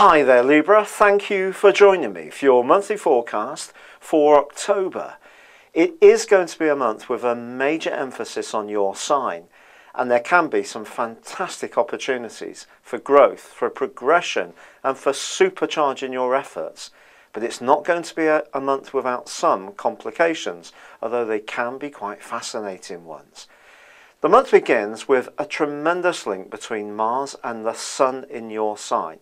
Hi there Libra, thank you for joining me for your monthly forecast for October. It is going to be a month with a major emphasis on your sign, and there can be some fantastic opportunities for growth, for progression and for supercharging your efforts. But it's not going to be a month without some complications, although they can be quite fascinating ones. The month begins with a tremendous link between Mars and the Sun in your sign.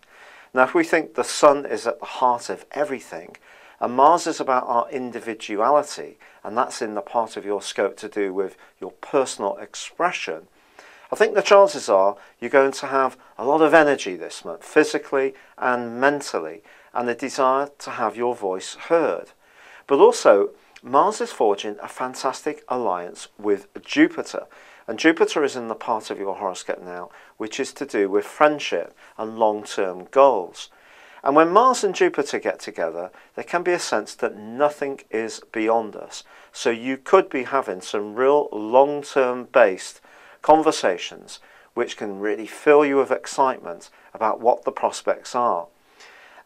Now, if we think the Sun is at the heart of everything, and Mars is about our individuality, and that's in the part of your scope to do with your personal expression, I think the chances are you're going to have a lot of energy this month, physically and mentally, and a desire to have your voice heard. But also, Mars is forging a fantastic alliance with Jupiter. And Jupiter is in the part of your horoscope now, which is to do with friendship and long-term goals. And when Mars and Jupiter get together, there can be a sense that nothing is beyond us. So you could be having some real long-term based conversations which can really fill you with excitement about what the prospects are.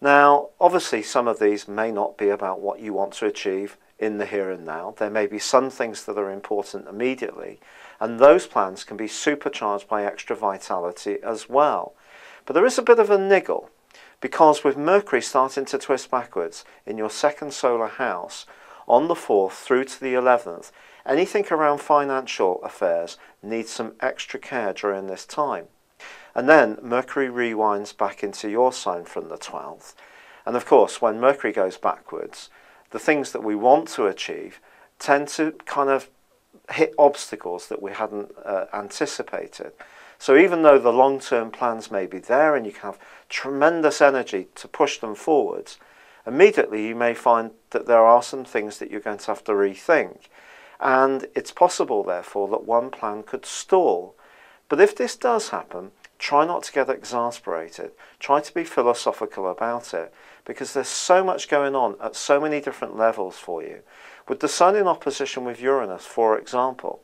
Now, obviously, some of these may not be about what you want to achieve in the here and now. There may be some things that are important immediately, and those plans can be supercharged by extra vitality as well. But there is a bit of a niggle, because with Mercury starting to twist backwards in your second solar house on the 4th through to the 11th, anything around financial affairs needs some extra care during this time. And then Mercury rewinds back into your sign from the 12th. And of course, when Mercury goes backwards, the things that we want to achieve tend to kind of hit obstacles that we hadn't anticipated. So even though the long-term plans may be there and you can have tremendous energy to push them forwards, immediately you may find that there are some things that you're going to have to rethink. And it's possible, therefore, that one plan could stall. But if this does happen, try not to get exasperated. Try to be philosophical about it, because there's so much going on at so many different levels for you. With the Sun in opposition with Uranus, for example,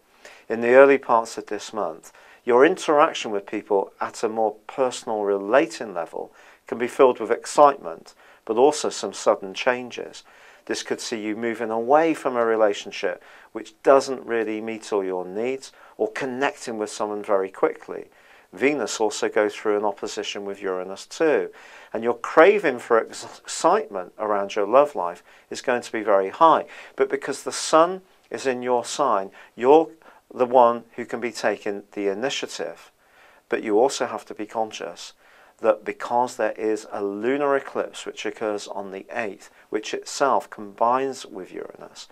in the early parts of this month, your interaction with people at a more personal relating level can be filled with excitement, but also some sudden changes. This could see you moving away from a relationship which doesn't really meet all your needs, or connecting with someone very quickly. Venus also goes through an opposition with Uranus too, and your craving for excitement around your love life is going to be very high. But because the Sun is in your sign, you're the one who can be taking the initiative. But you also have to be conscious that because there is a lunar eclipse which occurs on the 8th, which itself combines with Uranus,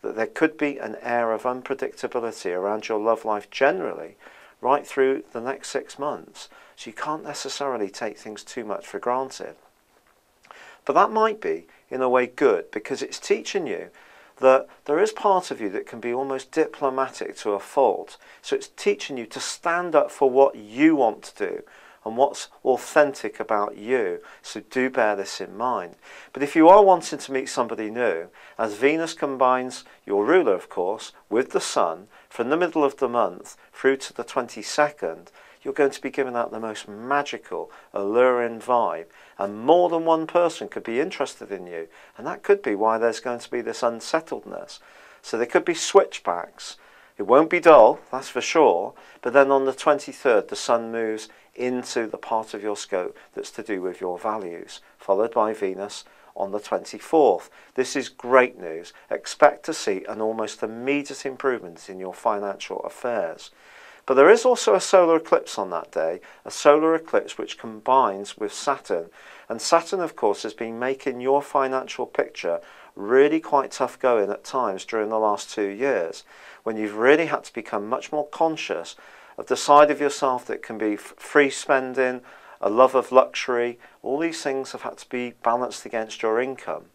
that there could be an air of unpredictability around your love life generally, right through the next 6 months. So you can't necessarily take things too much for granted. But that might be, in a way, good, because it's teaching you that there is part of you that can be almost diplomatic to a fault. So it's teaching you to stand up for what you want to do and what's authentic about you. So do bear this in mind. But if you are wanting to meet somebody new, as Venus combines your ruler, of course, with the Sun, from the middle of the month through to the 22nd, you're going to be giving out the most magical, alluring vibe. And more than one person could be interested in you. And that could be why there's going to be this unsettledness. So there could be switchbacks. It won't be dull, that's for sure. But then on the 23rd, the Sun moves into the part of your scope that's to do with your values, followed by Venus on the 24th. This is great news. Expect to see an almost immediate improvement in your financial affairs. But there is also a solar eclipse on that day, a solar eclipse which combines with Saturn. And Saturn, of course, has been making your financial picture really quite tough going at times during the last 2 years, when you've really had to become much more conscious of the side of yourself that can be free spending, a love of luxury. All these things have had to be balanced against your income.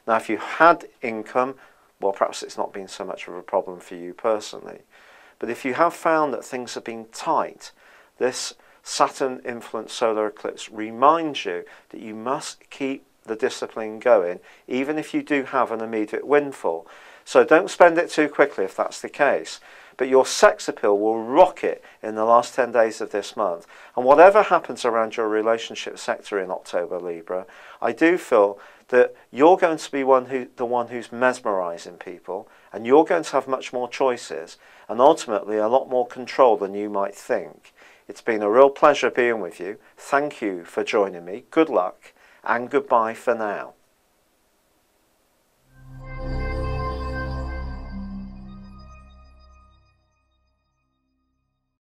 Now, if you had income, well, perhaps it's not been so much of a problem for you personally. But if you have found that things have been tight, this Saturn-influenced solar eclipse reminds you that you must keep the discipline going, even if you do have an immediate windfall. So don't spend it too quickly if that's the case. but your sex appeal will rocket in the last 10 days of this month. And whatever happens around your relationship sector in October, Libra, I do feel that you're going to be the one who's mesmerising people, and you're going to have much more choices and ultimately a lot more control than you might think. It's been a real pleasure being with you. Thank you for joining me. Good luck and goodbye for now.